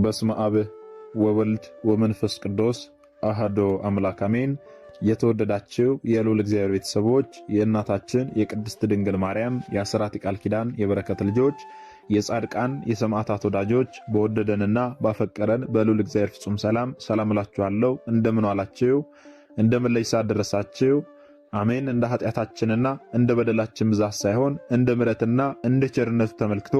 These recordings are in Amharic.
በስመ አብ ወወልድ ወመንፈስ ቅዱስ አሐዱ አምላክ አሜን። የተወደዳችሁ የልዑል እግዚአብሔር ቤተሰቦች የእናታችን የቅድስት ድንግል ማርያም የአስራት ቃል ኪዳን የበረከት ልጆች የጻድቃን የሰማዕታት ወዳጆች በወደደንና ባፈቀረን በልዑል እግዚአብሔር ፍጹም ሰላም እላችኋለሁ። እንደምን ዋላችሁ? እንደምን ለይሳ ደረሳችሁ? አሜን። እንደ ኃጢአታችንና እንደ በደላችን ብዛት ሳይሆን እንደ ምሕረትና እንደ ቸርነቱ ተመልክቶ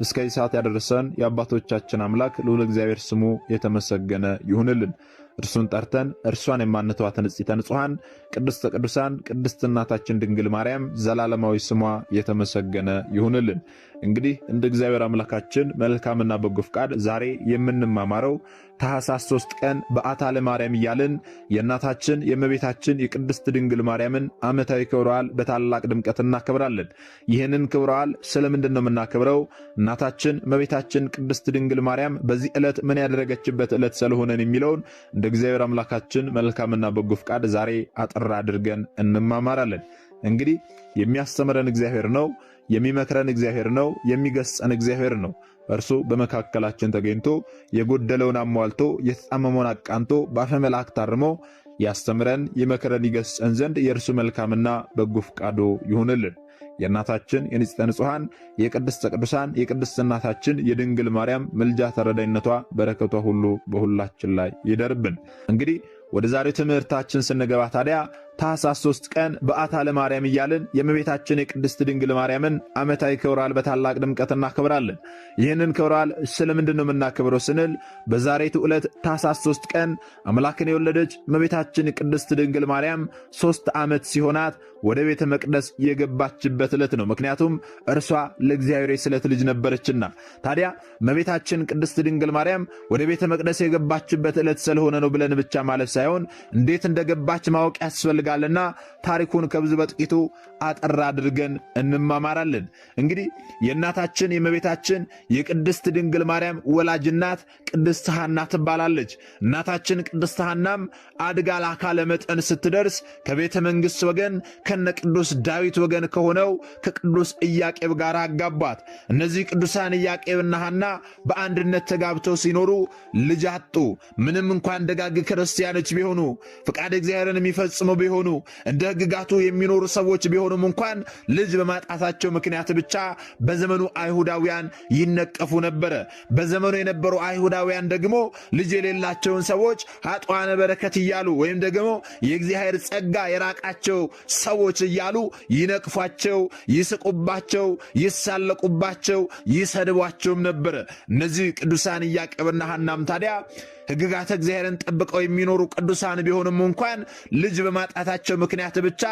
እስከዚህ ሰዓት ያደረሰን የአባቶቻችን አምላክ ልዑል እግዚአብሔር ስሙ የተመሰገነ ይሁንልን። እርሱን ጠርተን እርሷን የማንተዋት ንጽሕተ ንጹሐን ቅድስተ ቅዱሳን ቅድስት እናታችን ድንግል ማርያም ዘላለማዊ ስሟ የተመሰገነ ይሁንልን። እንግዲህ እንደ እግዚአብሔር አምላካችን መልካምና በጎ ፍቃድ ዛሬ የምንማማረው ታኅሳስ 3 ቀን በዓታ ለማርያም እያልን የእናታችን የእመቤታችን የቅድስት ድንግል ማርያምን ዓመታዊ ክብረ በዓል በታላቅ ድምቀት እናከብራለን። ይህንን ክብረ በዓል ስለምንድን ነው የምናከብረው? እናታችን እመቤታችን ቅድስት ድንግል ማርያም በዚህ ዕለት ምን ያደረገችበት ዕለት ስለሆነን የሚለውን እንደ እግዚአብሔር አምላካችን መልካምና በጎ ፍቃድ ዛሬ አጥራ አድርገን እንማማራለን። እንግዲህ የሚያስተምረን እግዚአብሔር ነው፣ የሚመክረን እግዚአብሔር ነው፣ የሚገስጸን እግዚአብሔር ነው። እርሱ በመካከላችን ተገኝቶ የጎደለውን አሟልቶ የተጣመመውን አቃንቶ በአፈ መላእክት አርሞ ያስተምረን ይመክረን ይገስጸን ዘንድ የእርሱ መልካምና በጎ ፍቃዱ ይሁንልን። የእናታችን የንጽሕተ ንጹሐን የቅድስተ ቅዱሳን የቅድስት እናታችን የድንግል ማርያም ምልጃ ተረዳይነቷ በረከቷ ሁሉ በሁላችን ላይ ይደርብን። እንግዲህ ወደ ዛሬው ትምህርታችን ስንገባ ታዲያ ታኅሳስ 3 ቀን በዓታ ለማርያም እያልን የእመቤታችን የቅድስት ድንግል ማርያምን ዓመታዊ ክብረ በዓል በታላቅ ድምቀት እናከብራለን። ይህንን ክብረ በዓል ስለምንድን ነው የምናከብረው ስንል በዛሬቱ ዕለት ታኅሳስ 3 ቀን አምላክን የወለደች እመቤታችን ቅድስት ድንግል ማርያም 3 ዓመት ሲሆናት ወደ ቤተ መቅደስ የገባችበት ዕለት ነው። ምክንያቱም እርሷ ለእግዚአብሔር የስለት ልጅ ነበረችና። ታዲያ እመቤታችን ቅድስት ድንግል ማርያም ወደ ቤተ መቅደስ የገባችበት ዕለት ስለሆነ ነው ብለን ብቻ ማለት ሳይሆን እንዴት እንደገባች ማወቅ ያስፈልጋልና ታሪኩን ከብዙ በጥቂቱ አጠር አድርገን እንማማራለን። እንግዲህ የእናታችን የእመቤታችን የቅድስት ድንግል ማርያም ወላጅ እናት ቅድስት ሐና ትባላለች። እናታችን ቅድስት ሐናም አድጋ ለአካለ መጠን ስትደርስ ከቤተ መንግሥት ወገን ከነ ቅዱስ ዳዊት ወገን ከሆነው ከቅዱስ ኢያቄም ጋር አጋቧት። እነዚህ ቅዱሳን ኢያቄምና ሐና በአንድነት ተጋብተው ሲኖሩ ልጅ አጡ። ምንም እንኳን ደጋግ ክርስቲያኖች ቢሆኑ ፈቃድ እግዚአብሔርን የሚፈጽሙ ቢሆኑ እንደ ሕግጋቱ የሚኖሩ ሰዎች ቢሆኑም እንኳን ልጅ በማጣታቸው ምክንያት ብቻ በዘመኑ አይሁዳውያን ይነቀፉ ነበረ። በዘመኑ የነበሩ አይሁዳውያን ደግሞ ልጅ የሌላቸውን ሰዎች ኃጥአነ በረከት እያሉ ወይም ደግሞ የእግዚአብሔር ጸጋ የራቃቸው ሰዎች እያሉ ይነቅፏቸው፣ ይስቁባቸው፣ ይሳለቁባቸው፣ ይሰድቧቸውም ነበረ። እነዚህ ቅዱሳን ኢያቄምና ሐናም ታዲያ ሕግጋተ እግዚአብሔርን ጠብቀው የሚኖሩ ቅዱሳን ቢሆኑም እንኳን ልጅ በማጣታቸው ምክንያት ብቻ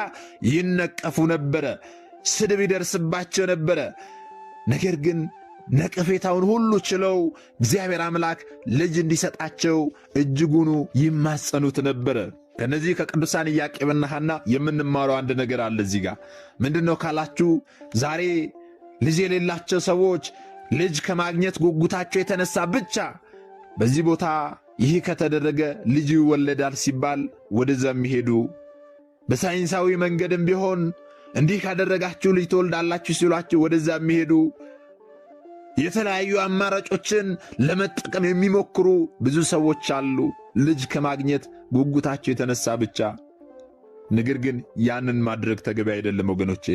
ይነቀፉ ነበረ፣ ስድብ ይደርስባቸው ነበረ። ነገር ግን ነቀፌታውን ሁሉ ችለው እግዚአብሔር አምላክ ልጅ እንዲሰጣቸው እጅጉኑ ይማጸኑት ነበረ። ከነዚህ ከቅዱሳን ኢያቄምና ሐና የምንማረው አንድ ነገር አለ። እዚህ ጋር ምንድነው ካላችሁ ዛሬ ልጅ የሌላቸው ሰዎች ልጅ ከማግኘት ጉጉታቸው የተነሳ ብቻ በዚህ ቦታ ይህ ከተደረገ ልጅ ይወለዳል ሲባል ወደዛ የሚሄዱ፣ በሳይንሳዊ መንገድም ቢሆን እንዲህ ካደረጋችሁ ልጅ ትወልዳላችሁ ሲሏችሁ ወደዛ የሚሄዱ፣ የተለያዩ አማራጮችን ለመጠቀም የሚሞክሩ ብዙ ሰዎች አሉ፣ ልጅ ከማግኘት ጉጉታቸው የተነሳ ብቻ። ነገር ግን ያንን ማድረግ ተገቢ አይደለም ወገኖቼ።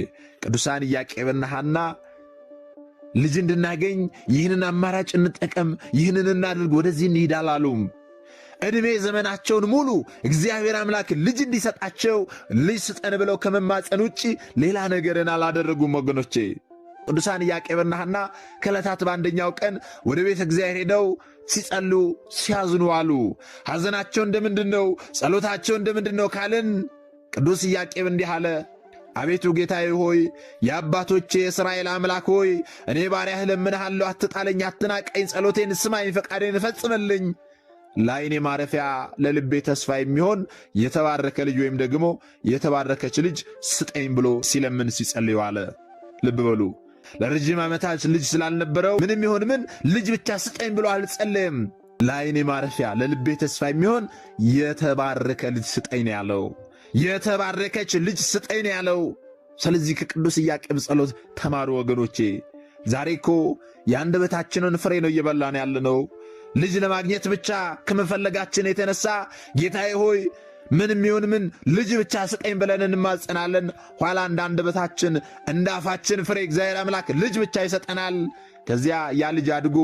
ቅዱሳን ኢያቄምና ሐና ልጅ እንድናገኝ ይህንን አማራጭ እንጠቀም፣ ይህንን እናድርግ፣ ወደዚህ እንሂድ አላሉም። ዕድሜ ዘመናቸውን ሙሉ እግዚአብሔር አምላክ ልጅ እንዲሰጣቸው ልጅ ስጠን ብለው ከመማፀን ውጭ ሌላ ነገርን አላደረጉም ወገኖቼ። ቅዱሳን ኢያቄምና ሐና ከዕለታት በአንደኛው ቀን ወደ ቤተ እግዚአብሔር ሄደው ሲጸሉ ሲያዝኑ አሉ። ሐዘናቸው እንደምንድን ነው? ጸሎታቸው እንደምንድን ነው ካልን ቅዱስ ኢያቄም እንዲህ አለ። አቤቱ ጌታዬ ሆይ፣ የአባቶቼ የእስራኤል አምላክ ሆይ፣ እኔ ባሪያህ እለምንሃለሁ፣ አትጣለኝ፣ አትናቀኝ፣ ጸሎቴን ስማኝ፣ ፈቃዴን ፈጽምልኝ። ለዓይኔ ማረፊያ ለልቤ ተስፋ የሚሆን የተባረከ ልጅ ወይም ደግሞ የተባረከች ልጅ ስጠኝ ብሎ ሲለምን ሲጸልይ አለ። ልብ በሉ፣ ለረጅም ዓመታት ልጅ ስላልነበረው ምንም ይሆን ምን ልጅ ብቻ ስጠኝ ብሎ አልጸለየም። ለዓይኔ ማረፊያ ለልቤ ተስፋ የሚሆን የተባረከ ልጅ ስጠኝ ነው ያለው። የተባረከች ልጅ ስጠኝ ነው ያለው። ስለዚህ ከቅዱስ ኢያቄም ጸሎት ተማሩ ወገኖቼ። ዛሬ እኮ የአንደበታችንን ፍሬ ነው እየበላን ያለነው። ልጅ ለማግኘት ብቻ ከመፈለጋችን የተነሳ ጌታዬ ሆይ ምንም ይሁን ምን ልጅ ብቻ ስጠኝ ብለን እንማጸናለን። ኋላ እንደ አንደበታችን እንደ አፋችን ፍሬ እግዚአብሔር አምላክ ልጅ ብቻ ይሰጠናል። ከዚያ ያ ልጅ አድጎ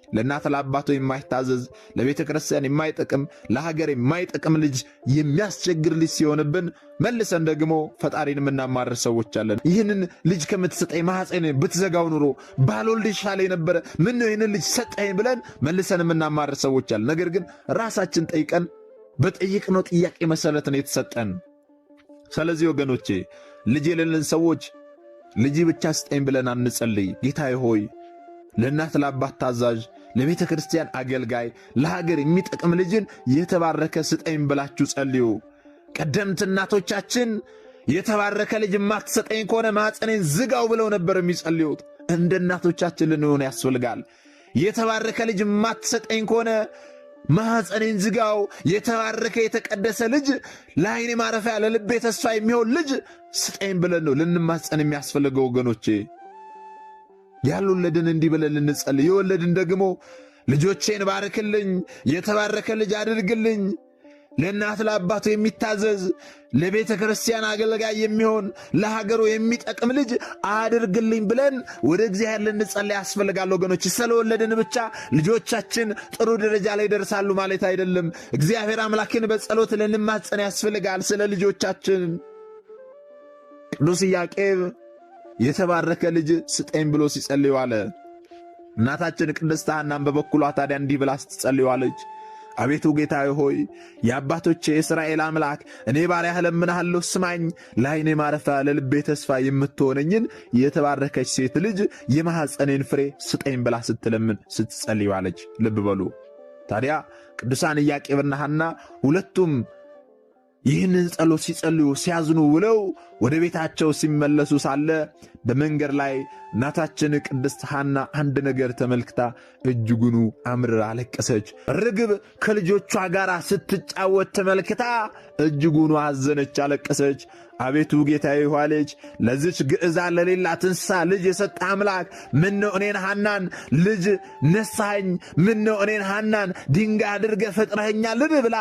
ለእናት ለአባቱ የማይታዘዝ ለቤተ ክርስቲያን የማይጠቅም ለሀገር የማይጠቅም ልጅ የሚያስቸግር ልጅ ሲሆንብን መልሰን ደግሞ ፈጣሪን የምናማርር ሰዎች አለን። ይህንን ልጅ ከምትሰጠኝ ማኅፀን ብትዘጋው ኑሮ ባልወልድ ይሻለኝ ነበረ፣ ምነው ይህንን ልጅ ሰጠኝ ብለን መልሰን የምናማርር ሰዎች አለን። ነገር ግን ራሳችን ጠይቀን በጠየቅነው ጥያቄ መሰረት ነው የተሰጠን። ስለዚህ ወገኖቼ ልጅ የሌለን ሰዎች ልጅ ብቻ ስጠኝ ብለን አንጸልይ። ጌታዬ ሆይ ለእናት ለአባት ታዛዥ፣ ለቤተ ክርስቲያን አገልጋይ፣ ለሀገር የሚጠቅም ልጅን የተባረከ ስጠኝ ብላችሁ ጸልዩ። ቀደምት እናቶቻችን የተባረከ ልጅ የማትሰጠኝ ከሆነ ማኅፀኔን ዝጋው ብለው ነበር የሚጸልዩት። እንደ እናቶቻችን ልንሆን ያስፈልጋል። የተባረከ ልጅ የማትሰጠኝ ከሆነ ማኅፀኔን ዝጋው። የተባረከ የተቀደሰ ልጅ፣ ለዓይኔ ማረፊያ ለልቤ ተስፋ የሚሆን ልጅ ስጠኝ ብለን ነው ልንማጸን የሚያስፈልገው ወገኖቼ። ያልወለድን እንዲህ ብለን ልንጸልይ፣ የወለድን ደግሞ ልጆቼን ባርክልኝ፣ የተባረከ ልጅ አድርግልኝ፣ ለእናት ለአባቱ የሚታዘዝ ለቤተ ክርስቲያን አገልጋይ የሚሆን ለሀገሩ የሚጠቅም ልጅ አድርግልኝ ብለን ወደ እግዚአብሔር ልንጸልይ ያስፈልጋል ወገኖች። ስለወለድን ብቻ ልጆቻችን ጥሩ ደረጃ ላይ ደርሳሉ ማለት አይደለም። እግዚአብሔር አምላክን በጸሎት ልንማጸን ያስፈልጋል ስለ ልጆቻችን። ቅዱስ ኢያቄም የተባረከ ልጅ ስጠኝ ብሎ ሲጸልይ ዋለ። እናታችን ቅድስት ሐናም በበኩሏ ታዲያ እንዲህ ብላ ስትጸልይ፣ አቤቱ ጌታዬ ሆይ የአባቶቼ የእስራኤል አምላክ እኔ ባሪያህ እለምንሃለሁ፣ ስማኝ። ለዓይኔ ማረፊያ ለልቤ ተስፋ የምትሆነኝን የተባረከች ሴት ልጅ የማኅፀኔን ፍሬ ስጠኝ ብላ ስትለምን ስትጸልይ ዋለች። ልብ በሉ ታዲያ ቅዱሳን ኢያቄምና ሐና ሁለቱም ይህንን ጸሎት ሲጸልዩ ሲያዝኑ ውለው ወደ ቤታቸው ሲመለሱ ሳለ በመንገድ ላይ እናታችን ቅድስት ሐና አንድ ነገር ተመልክታ እጅጉኑ አምርራ አለቀሰች። ርግብ ከልጆቿ ጋር ስትጫወት ተመልክታ እጅጉኑ አዘነች፣ አለቀሰች። አቤቱ ጌታዬ ሆይ ለዚች ግዕዛን ለሌላት እንስሳ ልጅ የሰጠ አምላክ ምነው እኔን ሐናን ልጅ ነሳኸኝ? ምነው እኔን ሐናን ድንጋይ አድርገህ ፈጥረኸኛልን? ብላ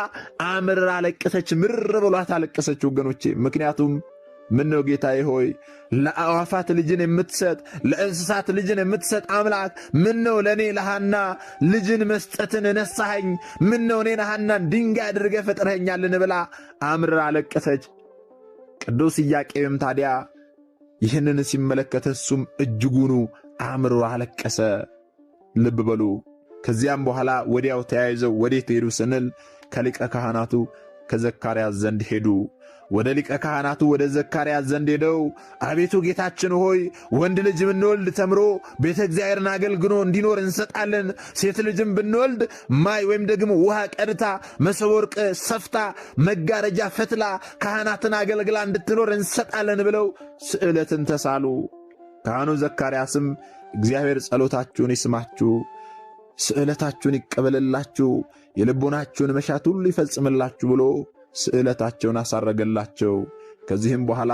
አምርራ አለቀሰች። ምርር ብሏት አለቀሰች ወገኖቼ። ምክንያቱም ምነው ጌታዬ ሆይ ለአዕዋፋት ልጅን የምትሰጥ ለእንስሳት ልጅን የምትሰጥ አምላክ ምነው ለእኔ ለሐና ልጅን መስጠትን ነሳኸኝ? ምነው እኔን ሐናን ድንጋይ አድርገህ ፈጥረኸኛልን? ብላ አምርራ አለቀሰች። ቅዱስ ኢያቄምም ታዲያ ይህንን ሲመለከት እሱም እጅጉኑ አምርሮ አለቀሰ። ልብ በሉ። ከዚያም በኋላ ወዲያው ተያይዘው ወዴት ሄዱ ስንል ከሊቀ ካህናቱ ከዘካርያስ ዘንድ ሄዱ። ወደ ሊቀ ካህናቱ ወደ ዘካርያስ ዘንድ ሄደው አቤቱ ጌታችን ሆይ ወንድ ልጅ ብንወልድ ተምሮ ቤተ እግዚአብሔርን አገልግሎ እንዲኖር እንሰጣለን። ሴት ልጅም ብንወልድ ማይ ወይም ደግሞ ውሃ ቀድታ መሶበ ወርቅ ሰፍታ መጋረጃ ፈትላ ካህናትን አገልግላ እንድትኖር እንሰጣለን ብለው ስዕለትን ተሳሉ። ካህኑ ዘካርያስም እግዚአብሔር ጸሎታችሁን ይስማችሁ፣ ስዕለታችሁን ይቀበልላችሁ፣ የልቦናችሁን መሻት ሁሉ ይፈጽምላችሁ ብሎ ስዕለታቸውን አሳረገላቸው። ከዚህም በኋላ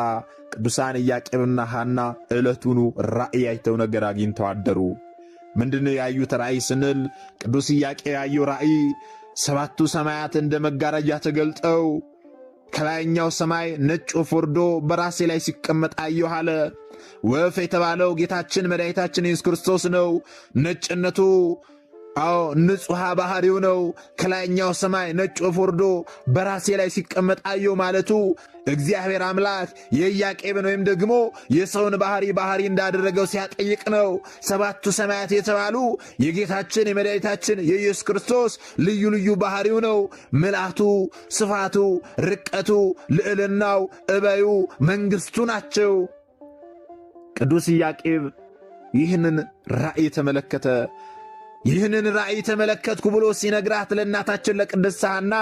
ቅዱሳን ኢያቄምና ሐና ዕለቱኑ ራእይ አይተው ነገር አግኝተው አደሩ። ምንድነው ያዩት ራእይ ስንል ቅዱስ ኢያቄም ያየው ራእይ ሰባቱ ሰማያት እንደ መጋረጃ ተገልጠው ከላይኛው ሰማይ ነጭ ወፍ ወርዶ በራሴ ላይ ሲቀመጥ አየሁ አለ። ወፍ የተባለው ጌታችን መድኃኒታችን ኢየሱስ ክርስቶስ ነው። ነጭነቱ ንጹሐ ባሕሪው ነው። ከላይኛው ሰማይ ነጭ ወፍ ወርዶ በራሴ ላይ ሲቀመጥ አየሁ ማለቱ እግዚአብሔር አምላክ የኢያቄምን ወይም ደግሞ የሰውን ባሕሪ እንዳደረገው ሲያጠይቅ ነው። ሰባቱ ሰማያት የተባሉ የጌታችን የመድኃኒታችን የኢየሱስ ክርስቶስ ልዩ ልዩ ባሕሪው ነው። ምልአቱ፣ ስፋቱ፣ ርቀቱ፣ ልዕልናው፣ እበዩ፣ መንግሥቱ ናቸው። ቅዱስ ኢያቄም ይህንን ራእይ ተመለከተ። ይህንን ራእይ ተመለከትኩ ብሎ ሲነግራት ለእናታችን ለቅድስት ሐና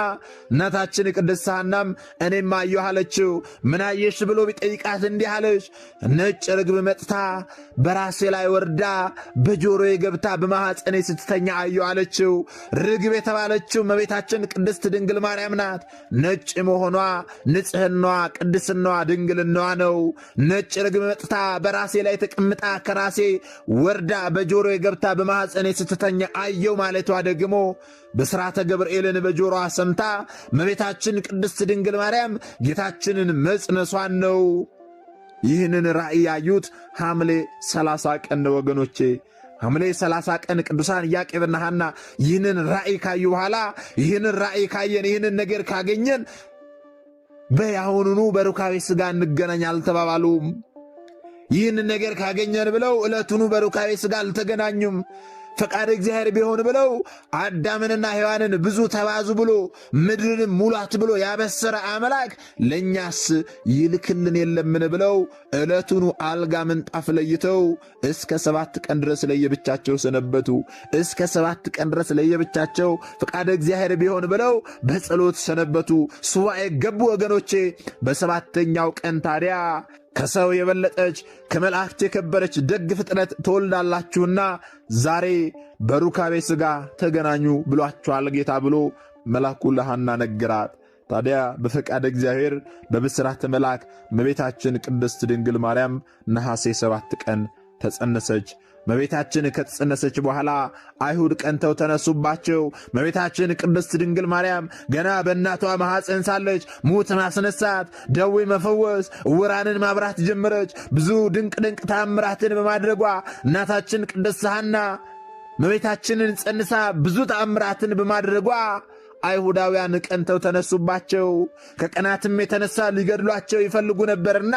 እናታችን ቅድስት ሐናም እኔም አየሁ አለችው። ምን አየሽ ብሎ ቢጠይቃት እንዲህ አለች፣ ነጭ ርግብ መጥታ በራሴ ላይ ወርዳ በጆሮዬ ገብታ በማኅፀኔ ስትተኛ አየሁ አለችው። ርግብ የተባለችው እመቤታችን ቅድስት ድንግል ማርያም ናት። ነጭ መሆኗ ንጽሕናዋ፣ ቅድስናዋ፣ ድንግልናዋ ነው። ነጭ ርግብ መጥታ በራሴ ላይ ተቀምጣ ከራሴ ወርዳ በጆሮዬ ገብታ በማኅፀኔ ስትተኛ ዳሰሰኝ አየው ማለቷ ደግሞ ብስራተ ገብርኤልን በጆሮዋ ሰምታ እመቤታችን ቅድስት ድንግል ማርያም ጌታችንን መጽነሷን ነው። ይህንን ራእይ ያዩት ሐምሌ 30 ቀን ወገኖቼ፣ ሐምሌ 30 ቀን ቅዱሳን ኢያቄምና ሐና ይህንን ራእይ ካዩ በኋላ ይህንን ራእይ ካየን ይህንን ነገር ካገኘን በያሁኑኑ በሩካቤ ሥጋ እንገናኝ አልተባባሉም። ይህንን ነገር ካገኘን ብለው ዕለቱኑ በሩካቤ ሥጋ አልተገናኙም። ፈቃድ እግዚአብሔር ቢሆን ብለው አዳምንና ሔዋንን ብዙ ተባዙ ብሎ ምድርንም ሙላት ብሎ ያበሰረ አምላክ ለእኛስ ይልክልን የለምን ብለው ዕለቱኑ አልጋ ምንጣፍ ለይተው እስከ 7 ቀን ድረስ ለየብቻቸው ሰነበቱ። እስከ 7 ቀን ድረስ ለየብቻቸው ፈቃድ እግዚአብሔር ቢሆን ብለው በጸሎት ሰነበቱ፣ ሱባኤ ገቡ። ወገኖቼ በሰባተኛው ቀን ታዲያ ከሰው የበለጠች ከመላእክት የከበረች ደግ ፍጥረት ትወልዳላችሁና ዛሬ በሩካቤ ሥጋ ተገናኙ ብሏችኋል ጌታ ብሎ መልአኩ ለሐና ነገራት። ታዲያ በፈቃደ እግዚአብሔር በብስራተ መልአክ እመቤታችን ቅድስት ድንግል ማርያም ነሐሴ 7 ቀን ተጸነሰች። እመቤታችን ከተጸነሰች በኋላ አይሁድ ቀንተው ተነሱባቸው። እመቤታችን ቅድስት ድንግል ማርያም ገና በእናቷ ማኅፀን ሳለች ሙት ማስነሳት፣ ደዌ መፈወስ፣ ዕውራንን ማብራት ጀመረች። ብዙ ድንቅ ተአምራትን በማድረጓ እናታችን ቅድስት ሐና እመቤታችንን ጸንሳ ብዙ ተአምራትን በማድረጓ አይሁዳውያን ቀንተው ተነሱባቸው። ከቀናትም የተነሳ ሊገድሏቸው ይፈልጉ ነበርና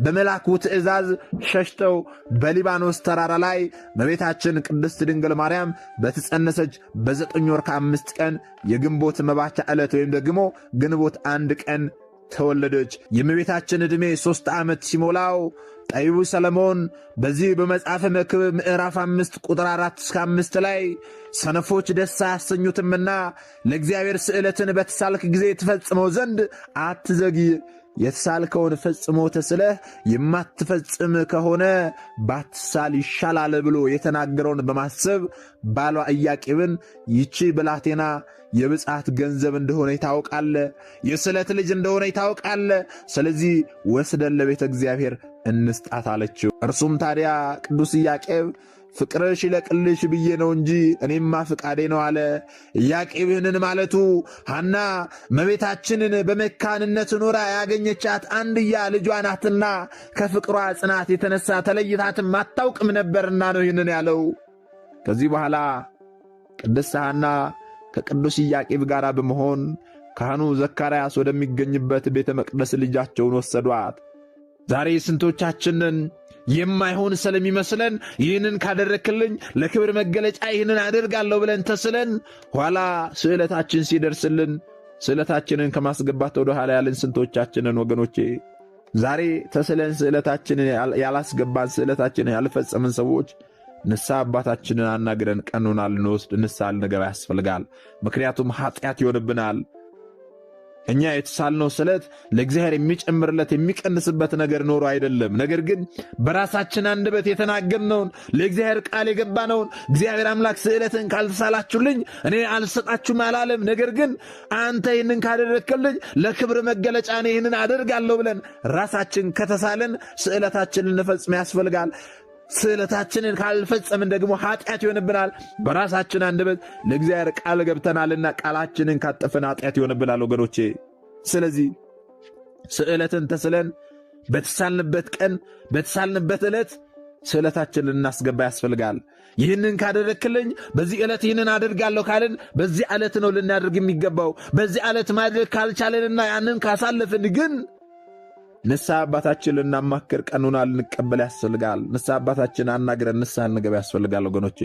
በመልአኩ ትእዛዝ ሸሽተው በሊባኖስ ተራራ ላይ እመቤታችን ቅድስት ድንግል ማርያም በተጸነሰች በ9 ወር ከ5 ቀን የግንቦት መባቻ ዕለት ወይም ደግሞ ግንቦት 1 ቀን ተወለደች። የእመቤታችን ዕድሜ 3 ዓመት ሲሞላው ጠቢቡ ሰለሞን በዚህ በመጽሐፈ መክብብ ምዕራፍ 5 ቁጥር 4-5 ላይ ሰነፎች ደስ አያሰኙትምና ለእግዚአብሔር ስዕለትን በተሳልክ ጊዜ ትፈጽመው ዘንድ አትዘግይ፣ የተሳልከውን ፈጽሞ ተስለህ የማትፈጽም ከሆነ ባትሳል ይሻላል ብሎ የተናገረውን በማሰብ ባሏ ኢያቄምን ይቺ ብላቴና የብፅዓት ገንዘብ እንደሆነ ይታወቃል፣ የስለት ልጅ እንደሆነ ይታወቃል፣ ስለዚህ ወስደን ለቤተ እግዚአብሔር እንስጣት አለችው። እርሱም ታዲያ ቅዱስ ኢያቄም ፍቅርሽ ይለቅልሽ ብዬ ነው እንጂ እኔማ ፍቃዴ ነው አለ። ኢያቄም ይህንን ማለቱ ሐና እመቤታችንን በመካንነት ኖራ ያገኘቻት አንድያ ልጇ ናትና ከፍቅሯ ጽናት የተነሳ ተለይታትም አታውቅም ነበርና ነው ይህንን ያለው። ከዚህ በኋላ ቅድስት ሐና ከቅዱስ ኢያቄም ጋር በመሆን ካህኑ ዘካርያስ ወደሚገኝበት ቤተ መቅደስ ልጃቸውን ወሰዷት። ዛሬ ስንቶቻችንን የማይሆን ስለሚመስለን ይህንን ካደረክልኝ ለክብር መገለጫ ይህንን አደርጋለሁ ብለን ተስለን ኋላ ስዕለታችን ሲደርስልን ስዕለታችንን ከማስገባት ወደ ኋላ ያለን ስንቶቻችንን ወገኖቼ? ዛሬ ተስለን ስዕለታችንን ያላስገባን ስዕለታችንን ያልፈጸምን ሰዎች ንስሐ አባታችንን አናግረን ቀኑና ልንወስድ ንስሐ ልንገባ ያስፈልጋል። ምክንያቱም ኃጢአት ይሆንብናል። እኛ የተሳልነው ስለት ለእግዚአብሔር የሚጨምርለት የሚቀንስበት ነገር ኖሮ አይደለም። ነገር ግን በራሳችን አንደበት የተናገርነውን ለእግዚአብሔር ቃል የገባነውን እግዚአብሔር አምላክ ስዕለትን ካልተሳላችሁልኝ እኔ አልሰጣችሁም አላለም። ነገር ግን አንተ ይህንን ካደረግክልኝ ለክብር መገለጫ እኔ ይህንን አደርጋለሁ ብለን ራሳችን ከተሳለን ስዕለታችንን እንፈጽም ያስፈልጋል። ስዕለታችንን ካልፈጸምን ደግሞ ኃጢአት ይሆንብናል። በራሳችን አንደበት ለእግዚአብሔር ቃል ገብተናልና ቃላችንን ካጠፈን ኃጢአት ይሆንብናል ወገኖቼ። ስለዚህ ስዕለትን ተስለን በተሳልንበት ቀን በተሳልንበት ዕለት ስዕለታችንን ልናስገባ ያስፈልጋል። ይህንን ካደረክልኝ በዚህ ዕለት ይህንን አደርጋለሁ ካልን በዚህ ዕለት ነው ልናደርግ የሚገባው። በዚህ ዕለት ማድረግ ካልቻለንና ያንን ካሳለፍን ግን ንስሐ አባታችን ልናማክር ቀኑና ልንቀበል ያስፈልጋል። ንስሐ አባታችን አናግረን ንስሐ ልንገባ ያስፈልጋል ወገኖቼ።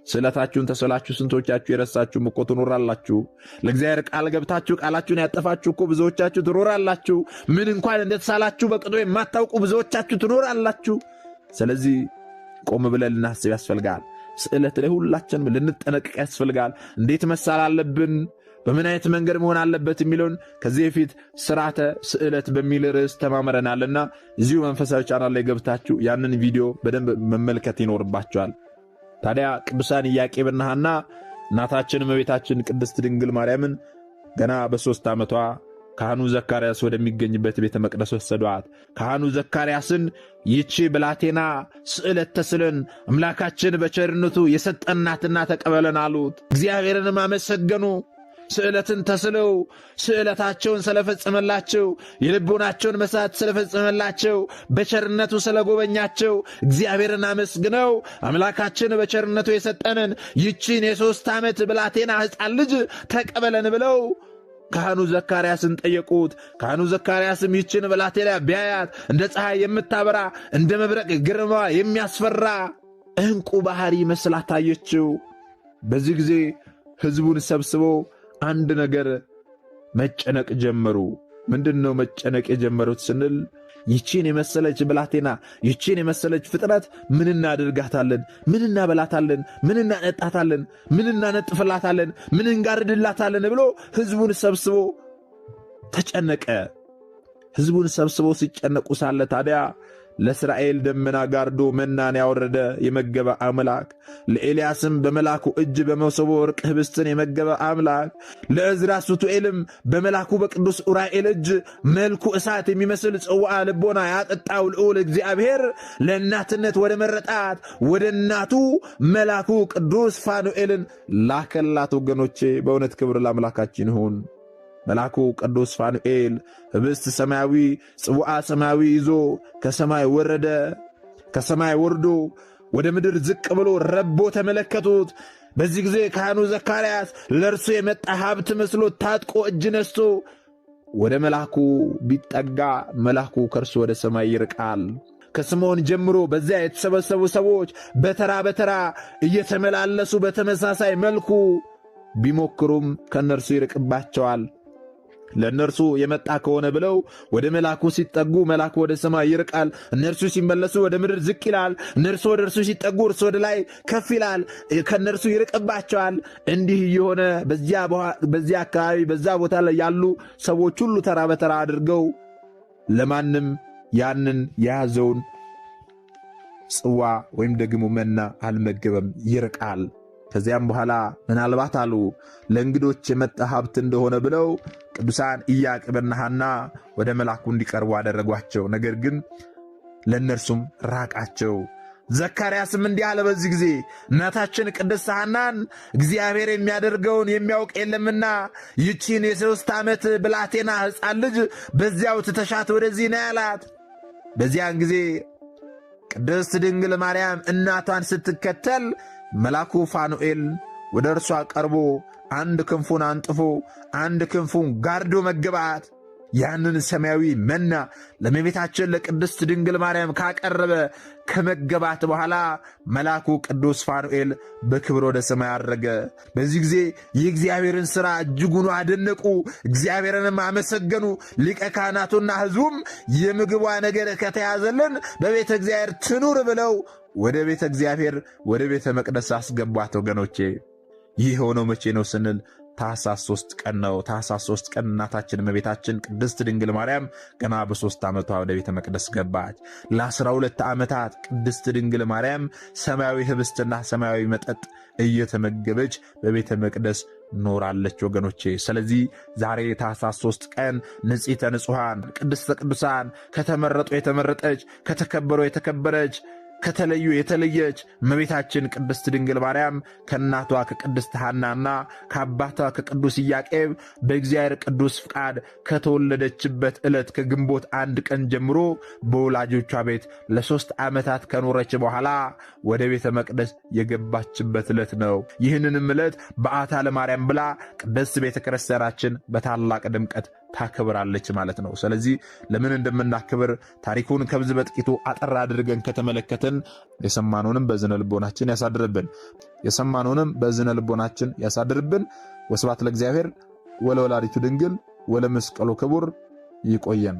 ስዕለታችሁን ተስላችሁ ስንቶቻችሁ የረሳችሁም እኮ ትኖራላችሁ። ለእግዚአብሔር ቃል ገብታችሁ ቃላችሁን ያጠፋችሁ እኮ ብዙዎቻችሁ ትኖራላችሁ። ምን እንኳን እንደተሳላችሁ በቅጡ የማታውቁ ብዙዎቻችሁ ትኖራላችሁ። ስለዚህ ቆም ብለን ልናስብ ያስፈልጋል። ስዕለት ላይ ሁላችንም ልንጠነቀቅ ያስፈልጋል። እንዴት መሳል አለብን፣ በምን አይነት መንገድ መሆን አለበት የሚለውን ከዚህ በፊት ስርዓተ ስዕለት በሚል ርዕስ ተማምረናልና እዚሁ መንፈሳዊ ቻናል ላይ ገብታችሁ ያንን ቪዲዮ በደንብ መመልከት ይኖርባችኋል። ታዲያ ቅዱሳን ኢያቄምና ሐና እናታችን እመቤታችን ቅድስት ድንግል ማርያምን ገና በ3 ዓመቷ ካህኑ ዘካርያስ ወደሚገኝበት ቤተ መቅደስ ወሰዷት። ካህኑ ዘካርያስን ይቺ ብላቴና ስዕለት ተስለን አምላካችን በቸርነቱ የሰጠናትና ተቀበለን አሉት። እግዚአብሔርንም አመሰገኑ። ስዕለትን ተስለው ስዕለታቸውን ስለፈጸመላቸው፣ የልቦናቸውን መሳት ስለፈጸመላቸው፣ በቸርነቱ ስለጎበኛቸው እግዚአብሔርን አመስግነው አምላካችን በቸርነቱ የሰጠንን ይቺን የ3 ዓመት ብላቴና ሕፃን ልጅ ተቀበለን ብለው ካህኑ ዘካርያስን ጠየቁት። ካህኑ ዘካርያስም ይችን ብላቴና ቢያያት እንደ ፀሐይ የምታበራ እንደ መብረቅ ግርማ የሚያስፈራ ዕንቁ ባህሪ መስላ ታየችው። በዚህ ጊዜ ሕዝቡን ሰብስበው አንድ ነገር መጨነቅ ጀመሩ። ምንድነው መጨነቅ የጀመሩት ስንል ይቺን የመሰለች ብላቴና ይቺን የመሰለች ፍጥረት ምን እናደርጋታለን? ምን እናበላታለን? ምን እናነጣታለን? ምን እናነጥፍላታለን? ምን እንጋርድላታለን? ብሎ ሕዝቡን ሰብስቦ ተጨነቀ። ሕዝቡን ሰብስቦ ሲጨነቁ ሳለ ታዲያ ለእስራኤል ደመና ጋርዶ መናን ያወረደ የመገበ አምላክ፣ ለኤልያስም በመላኩ እጅ በመሶበ ወርቅ ህብስትን የመገበ አምላክ፣ ለዕዝራ ሱቱኤልም በመላኩ በቅዱስ ኡራኤል እጅ መልኩ እሳት የሚመስል ጽዋ ልቦና ያጠጣው ልዑል እግዚአብሔር ለእናትነት ወደ መረጣት ወደ እናቱ መላኩ ቅዱስ ፋኑኤልን ላከላት። ወገኖቼ በእውነት ክብር ለአምላካችን ይሁን። መልአኩ ቅዱስ ፋኑኤል ህብስት ሰማያዊ ጽዋ ሰማያዊ ይዞ ከሰማይ ወረደ። ከሰማይ ወርዶ ወደ ምድር ዝቅ ብሎ ረቦ ተመለከቱት። በዚህ ጊዜ ካህኑ ዘካርያስ ለእርሱ የመጣ ሀብት መስሎ ታጥቆ እጅ ነስቶ ወደ መልአኩ ቢጠጋ መልአኩ ከእርሱ ወደ ሰማይ ይርቃል። ከስምዖን ጀምሮ በዚያ የተሰበሰቡ ሰዎች በተራ በተራ እየተመላለሱ በተመሳሳይ መልኩ ቢሞክሩም ከእነርሱ ይርቅባቸዋል። ለእነርሱ የመጣ ከሆነ ብለው ወደ መልአኩ ሲጠጉ መልአኩ ወደ ሰማይ ይርቃል። እነርሱ ሲመለሱ ወደ ምድር ዝቅ ይላል። እነርሱ ወደ እርሱ ሲጠጉ እርሱ ወደ ላይ ከፍ ይላል፣ ከእነርሱ ይርቅባቸዋል። እንዲህ እየሆነ በዚያ አካባቢ በዛ ቦታ ላይ ያሉ ሰዎች ሁሉ ተራ በተራ አድርገው ለማንም ያንን የያዘውን ጽዋ ወይም ደግሞ መና አልመገበም፣ ይርቃል። ከዚያም በኋላ ምናልባት አሉ ለእንግዶች የመጣ ሀብት እንደሆነ ብለው ቅዱሳን ኢያቄምና ሐና ወደ መልአኩ እንዲቀርቡ አደረጓቸው። ነገር ግን ለእነርሱም ራቃቸው። ዘካርያስም እንዲህ አለ በዚህ ጊዜ እናታችን ቅድስት ሐናን እግዚአብሔር የሚያደርገውን የሚያውቅ የለምና ይቺን የ3 ዓመት ብላቴና ሕፃን ልጅ በዚያው ትተሻት ወደዚህ ነው ያላት። በዚያን ጊዜ ቅድስት ድንግል ማርያም እናቷን ስትከተል መልአኩ ፋኑኤል ወደ እርሷ ቀርቦ አንድ ክንፉን አንጥፎ አንድ ክንፉን ጋርዶ መገባት። ያንን ሰማያዊ መና ለእመቤታችን ለቅድስት ድንግል ማርያም ካቀረበ ከመገባት በኋላ መልአኩ ቅዱስ ፋኑኤል በክብር ወደ ሰማይ አረገ። በዚህ ጊዜ የእግዚአብሔርን ሥራ እጅጉን አደነቁ፣ እግዚአብሔርንም አመሰገኑ። ሊቀ ካህናቱና ሕዝቡም የምግቧ ነገር ከተያዘልን በቤተ እግዚአብሔር ትኑር ብለው ወደ ቤተ እግዚአብሔር ወደ ቤተ መቅደስ አስገቧት። ወገኖቼ ይህ የሆነው መቼ ነው ስንል ታኅሳስ 3 ቀን ነው። ታኅሳስ 3 ቀን እናታችን እመቤታችን ቅድስት ድንግል ማርያም ገና በ3 ዓመቷ ወደ ቤተ መቅደስ ገባች። ለ12 ዓመታት ቅድስት ድንግል ማርያም ሰማያዊ ህብስትና ሰማያዊ መጠጥ እየተመገበች በቤተ መቅደስ ኖራለች ወገኖቼ። ስለዚህ ዛሬ ታኅሳስ 3 ቀን ንጽሕተ ንጹሐን ቅድስተ ቅዱሳን ከተመረጡ የተመረጠች ከተከበሩ የተከበረች ከተለዩ የተለየች እመቤታችን ቅድስት ድንግል ማርያም ከእናቷ ከቅድስት ሐናና ከአባቷ ከቅዱስ ኢያቄም በእግዚአብሔር ቅዱስ ፍቃድ ከተወለደችበት ዕለት ከግንቦት 1 ቀን ጀምሮ በወላጆቿ ቤት ለ3 ዓመታት ከኖረች በኋላ ወደ ቤተ መቅደስ የገባችበት ዕለት ነው። ይህንንም ዕለት በዓታ ለማርያም ብላ ቅድስት ቤተ ክርስቲያናችን በታላቅ ድምቀት ታከብራለች ማለት ነው። ስለዚህ ለምን እንደምናከብር ታሪኩን ከብዙ በጥቂቱ አጠር አድርገን ከተመለከትን የሰማነውንም በዝነ ልቦናችን ያሳድርብን፣ የሰማነውንም በዝነ ልቦናችን ያሳድርብን። ወስብሐት ለእግዚአብሔር ወለወላዲቱ ድንግል ወለመስቀሉ ክቡር። ይቆየን።